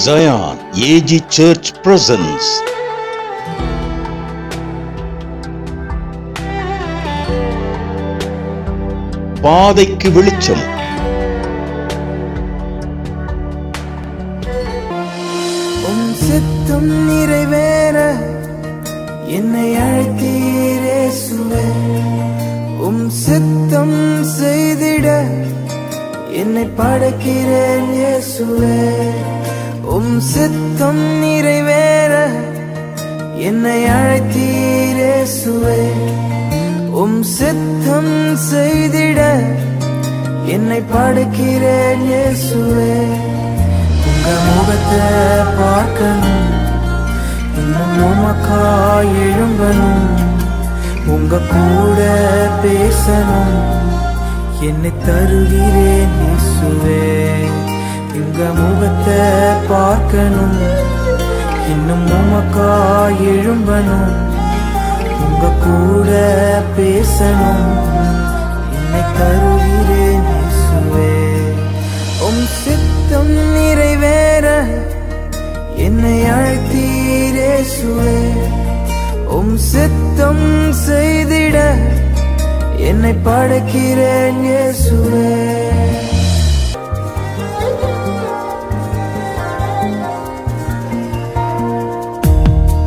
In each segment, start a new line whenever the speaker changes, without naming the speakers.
Zion AG Church presents பாதைக்கு வெளிச்சம்.
உம் சித்தம் நிறைவேற என்னை அழைத்தீரே சுவே, உம் சித்தம் செய்திட என்னை படைக்கிறேன் இயேசுவே. உம் சித்தம் நிறைவேற என்னை அழைத்தீரே சுவே, உம் சித்தம் செய்திட என்னை படைக்கிறேன் இயேசுவே. உங்க முகத்தை பார்க்கணும், இன்னும் உமக்காய் எழும்பணும், உங்க கூட பேசணும், என்னை தருகிறேன் இயேசுவே. உங்க முகத்தை பார்க்கணும், இன்னும் உமக்காய் எழும்பணும், உங்க கூட பேசணும், என்னை தருகிறேன் இயேசுவே. உம் சித்தம் நிறைவேற என்னை அழைத்தீரே இயேசுவே, உம் சித்தம் செய்திட என்னை படைக்கிறேன் இயேசுவே.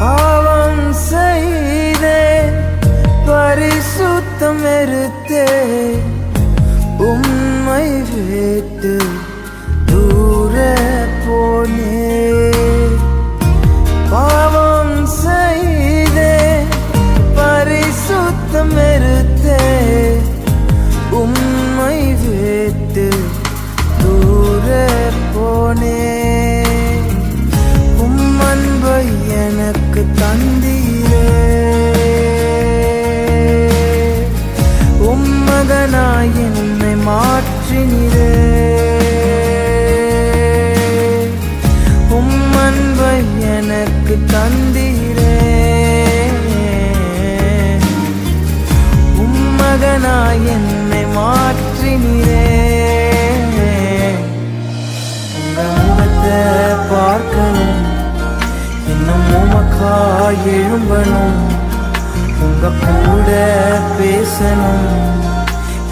பாவம் செய்தே பரிசுத்தம் வெறுத்தே உம்மை விட்டு தூர போனே. பாவம் செய்தே பரிசுத்தம் வெறுத்தே உம்மை விட்டு தூர போனே. உம் அன்பை எனக்கு தந்தீரே, உம் மகனாய் என்னை மாற்றினீரே. உம் அன்பை எனக்கு தந்தீரே, உம் மகனாய் என்னை மாற்றினீரே. உங்க முகத்தை பார்க்கணும், இன்னும் உமக்காய் எழும்பணும், உங்க கூட பேசணும்,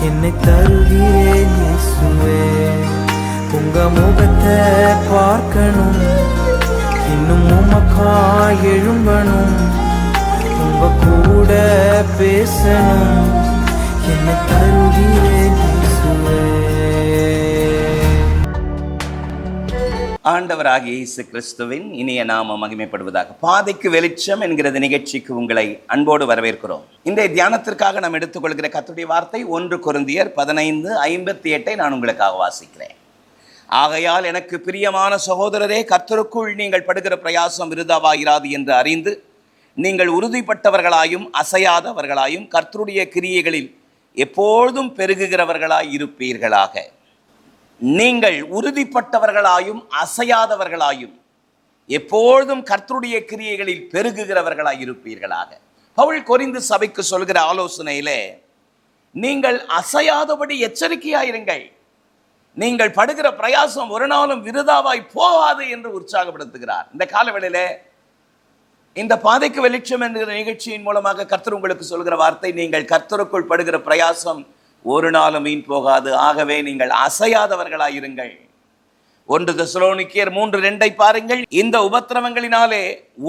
என்னை தருகிறேன் இயேசுவே. உங்க முகத்தை பார்க்கணும், இன்னும் உமக்காய் எழும்பணும், உங்க கூட பேசணும், என்னை தருகிறேன் இயேசுவே.
ஆண்டவராகிய இயேசு கிறிஸ்துவின் இனிய நாமம் மகிமைப்படுவதாக. பாதைக்கு வெளிச்சம் என்கிற நிகழ்ச்சிக்கு உங்களை அன்போடு வரவேற்கிறோம். இன்றைய தியானத்திற்காக நாம் எடுத்துக்கொள்கிற கர்த்தருடைய வார்த்தை 1 கொரிந்தியர் 15:58 நான் உங்களுக்காக வாசிக்கிறேன். ஆகையால் எனக்கு பிரியமான சகோதரரே, கர்த்தருக்குள் நீங்கள் படுகிற பிரயாசம் விருதாவாயிராது என்று அறிந்து நீங்கள் உறுதிப்பட்டவர்களாயும் அசையாதவர்களாயும் கர்த்தருடைய கிரியைகளில் எப்பொழுதும் பெருகுகிறவர்களாய் இருப்பீர்களாக. நீங்கள் உறுதிப்பட்டவர்களாயும் அசையாதவர்களாயும் எப்பொழுதும் கர்த்தருடைய கிரியைகளில் பெருகுகிறவர்களாய் இருப்பீர்களாக. பவுல் கொரிந்து சபைக்கு சொல்கிற ஆலோசனையிலே நீங்கள் அசையாதபடி எச்சரிக்கையாயிருங்கள், நீங்கள் படுகிற பிரயாசம் ஒரு நாளும் விருதாவாய் போகாது என்று உற்சாகப்படுத்துகிறார். இந்த காலவேளையிலே இந்த பாதைக்கு வெளிச்சம் என்கிற நிகழ்ச்சியின் மூலமாக கர்த்தர் உங்களுக்கு சொல்கிற வார்த்தை, நீங்கள் கர்த்தருக்குள் படுகிற பிரயாசம் ஒரு நாளும் வீண் போகாது. ஆகவே நீங்கள் அசையாதவர்களாயிருங்கள். 1 தெசலோனிக்கேயர் 3:2 பாருங்கள். இந்த உபத்திரவங்களினாலே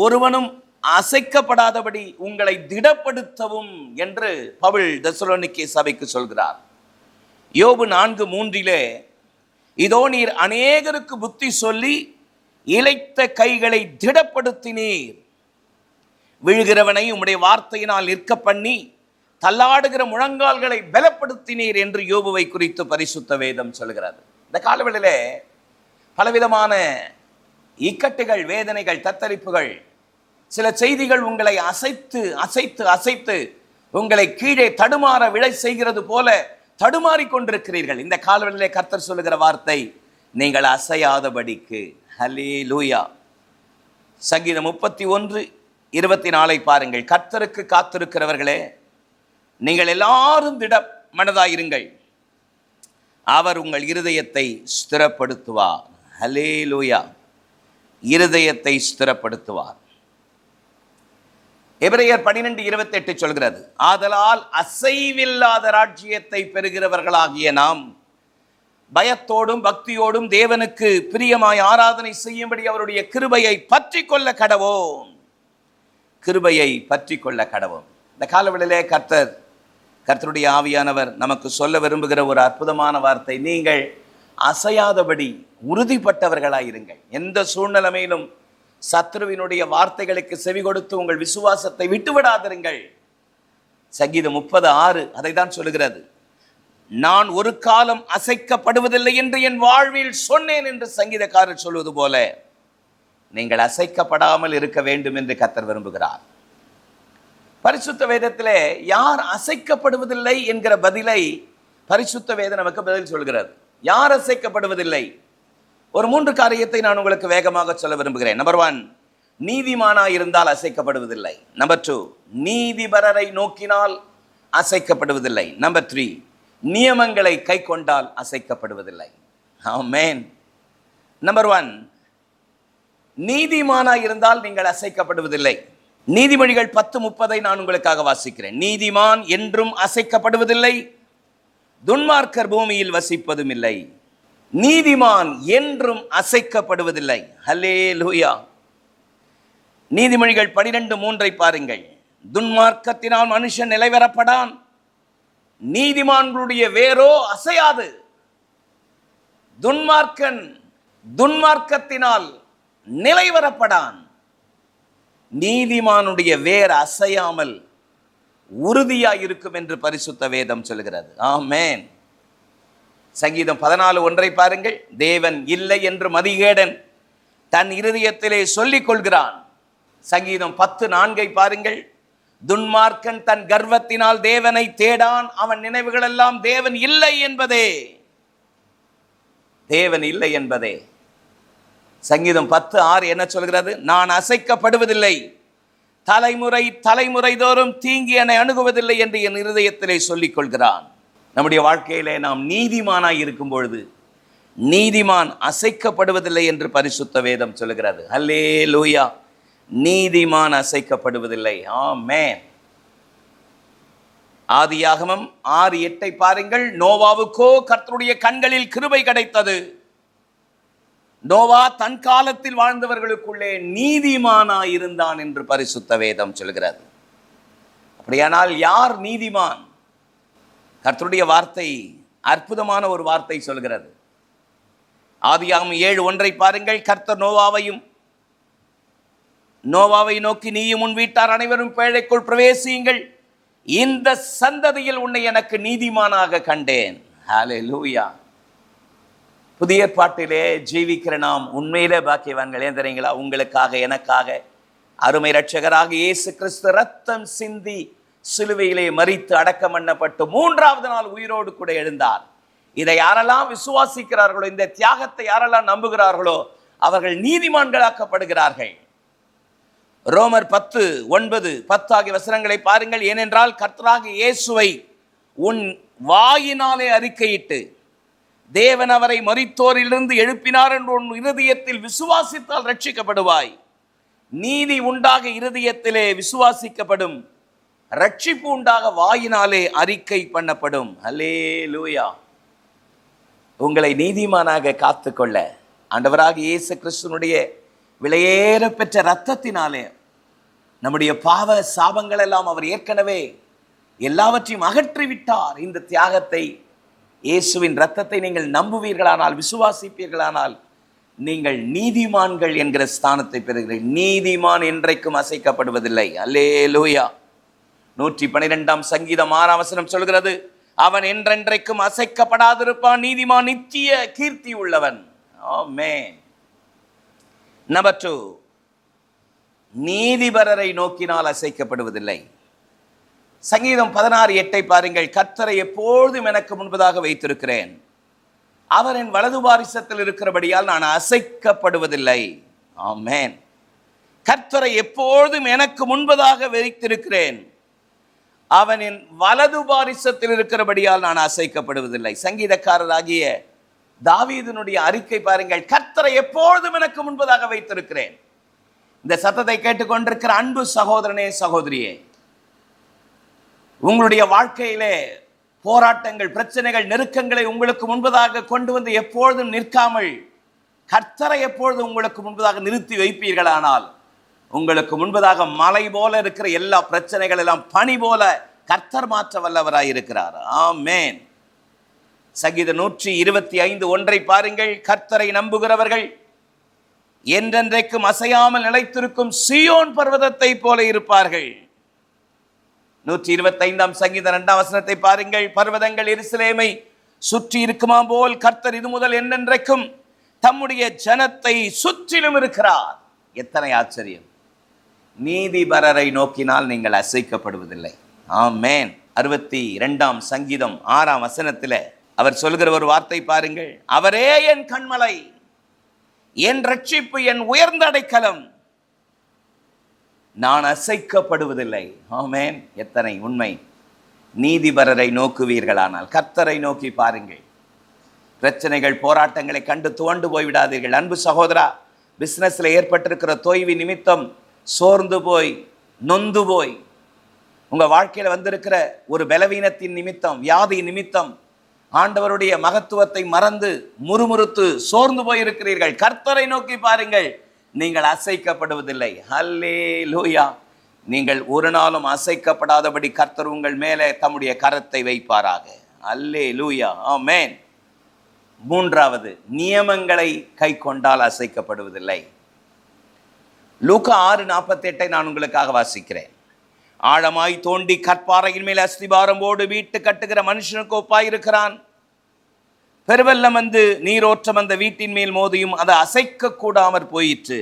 ஒருவனும் அசைக்கப்படாதபடி உங்களை திடப்படுத்தவும் என்று பவுல் தெசலோனிக்கே சபைக்கு சொல்கிறார். யோபு 4:3 இதோ நீர் அநேகருக்கு புத்தி சொல்லி இளைத்த கைகளை திடப்படுத்தினீர், விழுகிறவனை உம்முடைய வார்த்தையினால் நிற்க பண்ணி தள்ளாடுகிற முழங்கால்களை பலப்படுத்தினீர் என்று யோபுவை குறித்து பரிசுத்த வேதம் சொல்கிறது. இந்த காலவெளியிலே பலவிதமான இக்கட்டுகள், வேதனைகள், தத்தரிப்புகள், சில செய்திகள் உங்களை அசைத்து அசைத்து அசைத்து உங்களை கீழே தடுமாற விழை செய்கிறது போல தடுமாறி கொண்டிருக்கிறீர்கள். இந்த காலவெளியிலே கர்த்தர் சொல்லுகிற வார்த்தை, நீங்கள் அசையாதபடிக்கு. ஹல்லேலூயா. சங்கீதம் 31:24 பாருங்கள். கர்த்தருக்கு காத்திருக்கிறவர்களே, நீங்கள் எல்லாரும் திட மனதாயிருங்கள், அவர் உங்கள் இருதயத்தை ஸ்திரப்படுத்துவார். ஹல்லேலூயா. இருதயத்தை ஸ்திரப்படுத்துவார். எபிரேயர் 12:28 சொல்கிறது, ஆதலால் அசைவில்லாத ராஜ்யத்தை பெறுகிறவர்களாகிய நாம் பயத்தோடும் பக்தியோடும் தேவனுக்கு பிரியமாய் ஆராதனை செய்யும்படி அவருடைய கிருபையை பற்றி கொள்ள கடவோம். கிருபையை பற்றி கொள்ள கடவோம். இந்த காலவெளியிலே கர்த்தருடைய ஆவியானவர் நமக்கு சொல்ல விரும்புகிற ஒரு அற்புதமான வார்த்தை, நீங்கள் அசையாதபடி உறுதிப்பட்டவர்களாயிருங்கள். எந்த சூழ்நிலைமையிலும் சத்ருவினுடைய வார்த்தைகளுக்கு செவி கொடுத்து உங்கள் விசுவாசத்தை விட்டுவிடாதிருங்கள். சங்கீதம் 30:6 அதை தான் சொல்லுகிறது. நான் ஒரு காலம் அசைக்கப்படுவதில்லை என்று என் வாழ்வில் சொன்னேன் என்று சங்கீதக்காரர் சொல்வது போல நீங்கள் அசைக்கப்படாமல் இருக்க வேண்டும் என்று கர்த்தர் விரும்புகிறார். பரிசுத்த வேதத்திலே யார் அசைக்கப்படுவதில்லை என்கிற பதிலை பரிசுத்த வேதம் நமக்கு பதில் சொல்கிறது. யார் அசைக்கப்படுவதில்லை? ஒரு 3 காரியத்தை நான் உங்களுக்கு வேகமாக சொல்ல விரும்புகிறேன். நம்பர் 1, நீதிமானாய் இருந்தால் அசைக்கப்படுவதில்லை. நம்பர் 2, நீதிபரரை நோக்கினால் அசைக்கப்படுவதில்லை. நம்பர் 3, நியமங்களை கை கொண்டால் அசைக்கப்படுவதில்லை. ஆமென். நம்பர் 1, நீதிமானாய் இருந்தால் நீங்கள் அசைக்கப்படுவதில்லை. நீதிமொழிகள் 10:30 நான் உங்களுக்காக வாசிக்கிறேன். நீதிமான் என்றும் அசைக்கப்படுவதில்லை, துன்மார்க்கர் பூமியில் வசிப்பதும் இல்லை. நீதிமான் என்றும் அசைக்கப்படுவதில்லை. ஹல்லேலூயா. நீதிமொழிகள் 12:3 பாருங்கள். துன்மார்க்கத்தினால் மனுஷன் நிலைவரப்படான், நீதிமான்களுடைய வேரோ அசையாது. துன்மார்க்கத்தினால் நிலைவரப்படான், நீதிமானுடைய வேர் அசையாமல் உறுதியாய் இருக்கும் என்று பரிசுத்த வேதம் சொல்கிறது. ஆமென். சங்கீதம் 14:1 பாருங்கள். தேவன் இல்லை என்று மதிகேடன் தன் இருதயத்திலே சொல்லிக் கொள்கிறான். சங்கீதம் 10:4 பாருங்கள். துன்மார்க்கன் தன் கர்வத்தினால் தேவனை தேடான், அவன் நினைவுகள் எல்லாம் தேவன் இல்லை என்பதே. தேவன் இல்லை என்பதே. சங்கீதம் 10:6 என்ன சொல்கிறது? நான் அசைக்கப்படுவதில்லை, தலைமுறை தோறும் தீங்கி என்னை அணுகுவதில்லை என்று என் இருதயத்திலே சொல்லிக் கொள்கிறான். நம்முடைய வாழ்க்கையிலே நாம் நீதிமானாய் இருக்கும் பொழுது நீதிமான் அசைக்கப்படுவதில்லை என்று பரிசுத்த வேதம் சொல்கிறது. ஹல்லேலூயா. நீதிமான் அசைக்கப்படுவதில்லை. ஆமென். ஆதியாகமம் 6:8 பாருங்கள். நோவாவுக்கோ கர்த்தருடைய கண்களில் கிருபை கிடைத்தது. நோவா தன் காலத்தில் வாழ்ந்தவர்களுக்குள்ளே நீதிமானாய் இருந்தான் என்று பரிசுத்த வேதம் சொல்கிறது. அப்படியானால் யார் நீதிமான்? கர்த்தருடைய வார்த்தை அற்புதமான ஒரு வார்த்தை சொல்கிறது. ஆதியாகமம் 7:1 பாருங்கள். கர்த்தர் நோவாவை நோக்கி, நீயும் உன் வீட்டார் அனைவரும் பேழைக்குள் பிரவேசியுங்கள், இந்த சந்ததியில் உன்னை எனக்கு நீதிமானாக கண்டேன். ஹல்லேலூயா. புதிய ஏற்பாட்டிலே ஜீவிக்கிற நாம் உண்மையிலே பாக்கியவான்கள். ஏன் தெரியுங்களா? உங்களுக்காக எனக்காக அருமை இரட்சகராக இயேசு கிறிஸ்து ரத்தம் சிந்தி சிலுவையிலே மரித்து அடக்கம் பண்ணப்பட்டு 3ஆவது நாள் உயிரோடு கூட எழுந்தார். இதை யாரெல்லாம் விசுவாசிக்கிறார்களோ, இந்த தியாகத்தை யாரெல்லாம் நம்புகிறார்களோ அவர்கள் நீதிமான்களாக்கப்படுகிறார்கள். ரோமர் 10:9-10 ஆகிய வசனங்களை பாருங்கள். ஏனென்றால் கர்த்தராகிய இயேசுவை உன் வாயினாலே அறிக்கையிட்டு தேவன் அவரை மரித்தோரிலிருந்து எழுப்பினார் என்று உன் இருதயத்தில் விசுவாசித்தால் ரட்சிக்கப்படுவாய். நீதி உண்டாக இருதயத்திலே விசுவாசிக்கப்படும், ரட்சிப்பு உண்டாக வாயினாலே அறிக்கை பண்ணப்படும். அல்லேலூயா. உங்களை நீதிமானாக காத்துக்கொள்ள ஆண்டவராக இயேசு கிறிஸ்துனுடைய விலையேற பெற்ற இரத்தத்தினாலே நம்முடைய பாவ சாபங்கள் எல்லாம் அவர் ஏற்கனவே எல்லாவற்றையும் அகற்றிவிட்டார். இந்த தியாகத்தை, இயேசுவின் இரத்தத்தை நீங்கள் நம்புவீர்களானால், விசுவாசிப்பீர்களானால் நீங்கள் நீதிமான்கள் என்கிற ஸ்தானத்தை பெறுகிறீர்கள். நீதிமான் என்றைக்கும் அசைக்கப்படுவதில்லை. அல்லேலூயா. 112ஆம் சங்கீதம் 6ஆம் வசனம் சொல்கிறது, அவன் என்றென்றைக்கும் அசைக்கப்படாதிருப்பான், நீதிமான் நித்திய கீர்த்தி உள்ளவன். ஆமென். நம்பர் 2, நீதிபரரை நோக்கினால் அசைக்கப்படுவதில்லை. சங்கீதம் 16:8 பாருங்கள். கர்த்தரை எப்பொழுதும் எனக்கு முன்பதாக வைத்திருக்கிறேன், அவர் என் வலது பாரிசத்தில் இருக்கிறபடியால் நான் அசைக்கப்படுவதில்லை. ஆமென். கர்த்தரை எப்பொழுதும் எனக்கு முன்பதாக வைத்திருக்கிறேன், அவன் என் வலது பாரிசத்தில் இருக்கிறபடியால் நான் அசைக்கப்படுவதில்லை. சங்கீதக்காரராகிய தாவீதினுடைய அறிக்கை பாருங்கள், கர்த்தரை எப்பொழுதும் எனக்கு முன்பதாக வைத்திருக்கிறேன். இந்த சத்தத்தை கேட்டுக்கொண்டிருக்கிற அன்பு சகோதரனே, சகோதரியே, உங்களுடைய வாழ்க்கையிலே போராட்டங்கள், பிரச்சனைகள், நெருக்கங்களை உங்களுக்கு முன்பதாக கொண்டு வந்து எப்பொழுதும் நிற்காமல் கர்த்தரை எப்பொழுதும் உங்களுக்கு முன்பதாக நிறுத்தி வைப்பீர்களானால், உங்களுக்கு முன்பதாக மலை போல இருக்கிற எல்லா பிரச்சனைகள் எல்லாம் பனி போல கர்த்தர் மாற்ற வல்லவராய் இருக்கிறார். ஆமென். சங்கீதம் 125:1 பாருங்கள். கர்த்தரை நம்புகிறவர்கள் என்றென்றைக்கும் அசையாமல் நிலைத்திருக்கும் சீயோன் பர்வதத்தை போல இருப்பார்கள். 125 சங்கீதம் 2 பாருங்கள். பர்வதங்கள் எருசலேமை சுற்றி இருக்குமா போல் கர்த்தர் இது முதல் என்றென்றைக்கும் தம்முடைய ஜனத்தை சுற்றிலும் இருக்கிறார். எத்தனை ஆச்சரியம்! நீதிபரரை நோக்கினால் நீங்கள் அசைக்கப்படுவதில்லை. ஆமென். 62 சங்கீதம் 6 அவர் சொல்கிற ஒரு வார்த்தை பாருங்கள். அவரே என் கண்மலை, என் ரட்சிப்பு, என் உயர்ந்த அடைக்கலம், நான் அசைக்கப்படுவதில்லை. ஆமென். எத்தனை உண்மை! நீதிபரரை நோக்குவீர்களானால், கர்த்தரை நோக்கி பாருங்கள். பிரச்சனைகள், போராட்டங்களை கண்டு துவண்டு போய்விடாதீர்கள். அன்பு சகோதரா, பிசினஸ்ல ஏற்பட்டிருக்கிற தொய்வு நிமித்தம் சோர்ந்து போய், நொந்து போய், உங்க வாழ்க்கையில வந்திருக்கிற ஒரு பலவீனத்தின் நிமித்தம், வியாதி நிமித்தம் ஆண்டவருடைய மகத்துவத்தை மறந்து முறுமுறுத்து சோர்ந்து போயிருக்கிறீர்கள். கர்த்தரை நோக்கி பாருங்கள், நீங்கள் அசைக்கப்படுவதில்லை. ஹல்லேலூயா. நீங்கள் ஒரு நாளும் அசைக்கப்படாதபடி கர்த்தர் உங்கள் மேலே தம்முடைய கரத்தை வைப்பாராக. ஹல்லேலூயா. ஆமென். 3வது, நியமங்களை கை கொண்டால் அசைக்கப்படுவதில்லை. லூக்கா 6:48 நான் உங்களுக்காக வாசிக்கிறேன். ஆழமாய் தோண்டி கற்பாறையின் மேல் அஸ்திபாரம் போடு வீட்டு கட்டுகிற மனுஷனுக்கு ஒப்பாயிருக்கிறான். பெருவெல்லம் வந்து நீரோற்றம் அந்த வீட்டின் மேல் மோதியும் அதை அசைக்க கூடாமற் போயிற்று.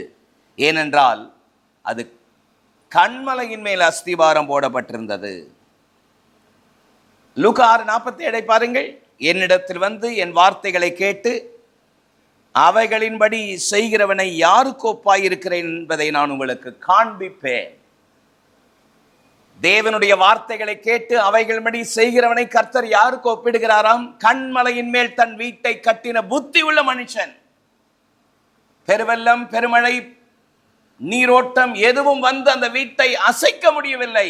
ஏனென்றால் அது கண்மலையின் மேல் அஸ்திபாரம் போடப்பட்டிருந்தது. லூக்கா 6:47 பாருங்கள். என்னிடத்தில் வந்து என் வார்த்தைகளை கேட்டு அவைகளின்படி செய்கிறவனை யாருக்கு ஒப்பாயிருக்கிறேன் என்பதை நான் உங்களுக்கு காண்பிப்பேன். தேவனுடைய வார்த்தைகளை கேட்டு அவைகளின்படி செய்கிறவனை கர்த்தர் யாருக்கு ஒப்பிடுகிறாராம்? கண்மலையின் மேல் தன் வீட்டை கட்டின புத்தி உள்ள மனுஷன். பெருவெல்லம், பெருமழை, நீரோட்டம் எதுவும் வந்து அந்த வீட்டை அசைக்க முடியவில்லை.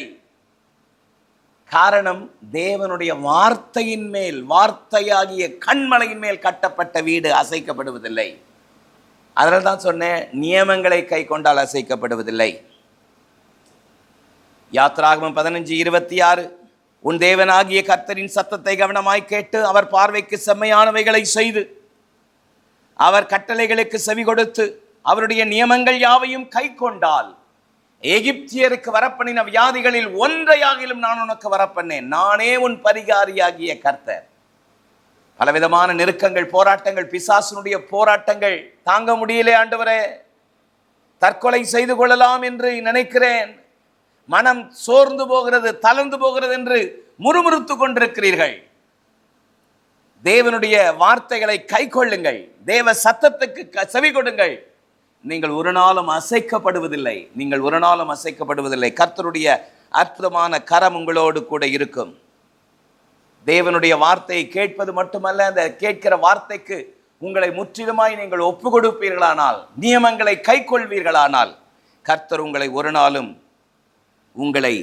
காரணம், தேவனுடைய வார்த்தையின் மேல், வார்த்தையாகிய கண்மலையின் மேல் கட்டப்பட்ட வீடு அசைக்கப்படுவதில்லை. அதனால தான் சொன்னேன், நியமங்களை கை கொண்டால் அசைக்கப்படுவதில்லை. யாத்ராகமம் 15:26 உன் தேவனாகிய கர்த்தரின் சத்தத்தை கவனமாய் கேட்டு அவர் பார்வைக்கு செம்மையானவைகளை செய்து அவர் கட்டளைகளுக்கு செவி கொடுத்து அவருடைய நியமங்கள் யாவையும் கை கொண்டால் எகிப்தியருக்கு வரப்பண்ணின வியாதிகளில் ஒன்றையாகிலும் நான் உனக்கு வரப்பண்ணேன். நானே உன் பரிகாரியாகிய கர்த்தர். பலவிதமான நெருக்கங்கள், போராட்டங்கள், பிசாசுனுடைய போராட்டங்கள் தாங்க முடியலே ஆண்டவரே, தற்கொலை செய்து கொள்ளலாம் என்று நினைக்கிறேன், மனம் சோர்ந்து போகிறது, தளர்ந்து போகிறது என்று முறுமுறுத்து கொண்டிருக்கிறீர்கள். தேவனுடைய வார்த்தைகளை கை கொள்ளுங்கள், தேவ சத்தத்துக்கு செவி கொடுங்கள். நீங்கள் ஒரு நாளும் அசைக்கப்படுவதில்லை. நீங்கள் ஒரு நாளும் அசைக்கப்படுவதில்லை. கர்த்தருடைய அற்புதமான கரம் உங்களோடு கூட இருக்கும். தேவனுடைய வார்த்தையை கேட்பது மட்டுமல்ல, அந்த கேட்கிற வார்த்தைக்கு உங்களை முற்றிலுமாய் நீங்கள் ஒப்பு கொடுப்பீர்களானால், நியமங்களை கை கொள்வீர்களானால், கர்த்தர் உங்களை ஒரு நாளும் உங்களை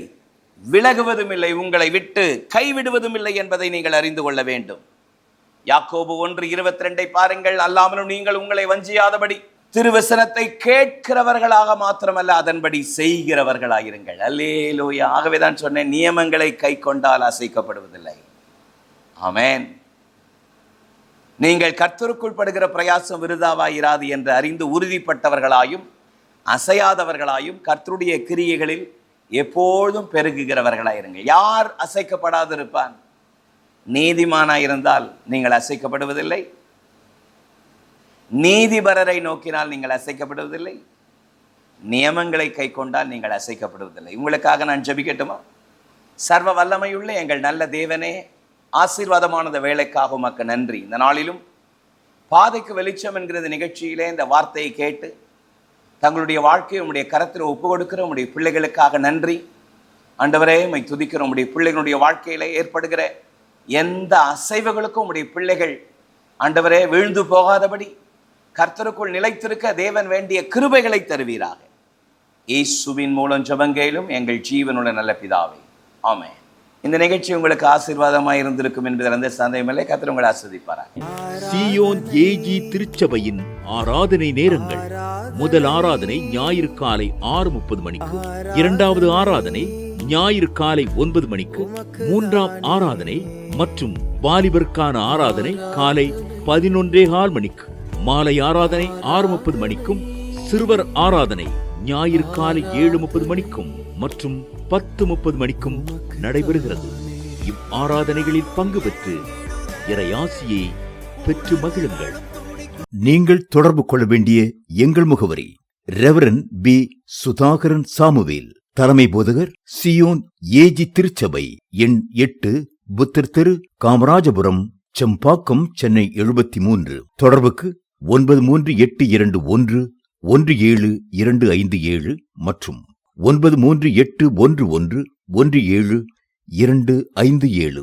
விலகுவதும் இல்லை, உங்களை விட்டு கைவிடுவதும் இல்லை என்பதை நீங்கள் அறிந்து கொள்ள வேண்டும். யாக்கோபு 1:22 பாருங்கள். அல்லாமலும் நீங்கள் உங்களை வஞ்சியாதபடி திருவசனத்தை கேட்கிறவர்களாக மாத்திரமல்ல, அதன்படி செய்கிறவர்களாயிருங்கள். அல்லேலூயா. ஆகவேதான் சொன்னேன், நியமங்களை கை கொண்டால் அசைக்கப்படுவதில்லை. ஆமென். நீங்கள் கர்த்தருக்குள் படுகிற பிரயாசம் விருதாவாயிராது என்று அறிந்து உறுதிப்பட்டவர்களாயும் அசையாதவர்களாயும் கர்த்தருடைய கிரியைகளில் எப்போதும் பெருகுகிறவர்களாயிருங்க. யார் அசைக்கப்படாதிருப்பான்? நீதிமானாயிருந்தால் நீங்கள் அசைக்கப்படுவதில்லை. நீதிபரரை நோக்கினால் நீங்கள் அசைக்கப்படுவதில்லை. நியமங்களை கை கொண்டால் நீங்கள் அசைக்கப்படுவதில்லை. உங்களுக்காக நான் ஜெபிக்கட்டுமா? சர்வ வல்லமையுள்ள எங்கள் நல்ல தேவனே, ஆசீர்வாதமானத வேலைக்காக உமக்கு நன்றி. இந்த நாளிலும் பாதைக்கு வெளிச்சம் என்கிற நிகழ்ச்சியிலே இந்த வார்த்தையை கேட்டு தங்களுடைய வாழ்க்கையை உம்முடைய கரத்தில் ஒப்பு கொடுக்கிற உம்முடைய பிள்ளைகளுக்காக நன்றி. ஆண்டவரே, உம்மை துதிக்கிறோம். உம்முடைய பிள்ளைகளுடைய வாழ்க்கையில ஏற்படுகிற எந்த அசைவுகளுக்கும் உம்முடைய பிள்ளைகள் ஆண்டவரே, வீழ்ந்து போகாதபடி கர்த்தருக்குள் நிலைத்திருக்க தேவன் வேண்டிய கிருபைகளை தருவீராக. இயேசுவின் மூலம் ஜெபங்கேலும் எங்கள் ஜீவனுள்ள நல்ல பிதாவே, ஆமென். இந்த நிகழ்ச்சி உங்களுக்கு ஆசீர்வாதமாக இருந்திருக்கும் என்பதில் எந்த சந்தேகமில்லை. கர்த்தர் உங்களை ஆசீர்வதிப்பாராக.
சீயோன் ஏஜி திருச்சபையின் ஆராதனை நேரங்கள்: முதல் ஆராதனை ஞாயிறு காலை 6:30 மணிக்கு, இரண்டாவது ஆராதனை ஞாயிறு காலை 9 மணிக்கு, மூன்றாம் ஆராதனை மற்றும் வாலிபருக்கான ஆராதனை காலை 11:15 மணிக்கு, மாலை ஆராதனை 6:30 மணிக்கும், சிறுவர் ஆராதனை ஞாயிறு காலை 7:30 மணிக்கும் மற்றும் 10:30 மணிக்கும் நடைபெறுகிறது. இவ் ஆராதனைகளில் பங்கு பெற்று இறையாசியை பெற்று மகிழுங்கள்.
நீங்கள் தொடர்பு கொள்ள வேண்டிய எங்கள் முகவரி: ரெவரன் பி. சுதாகரன் சாமுவேல், தலைமை போதகர், சியோன் ஏஜி திருச்சபை, எண் 8, புத்தர் தெரு, காமராஜபுரம், செம்பாக்கம், சென்னை 73. தொடர்புக்கு 9382111727 மற்றும் 9381111727.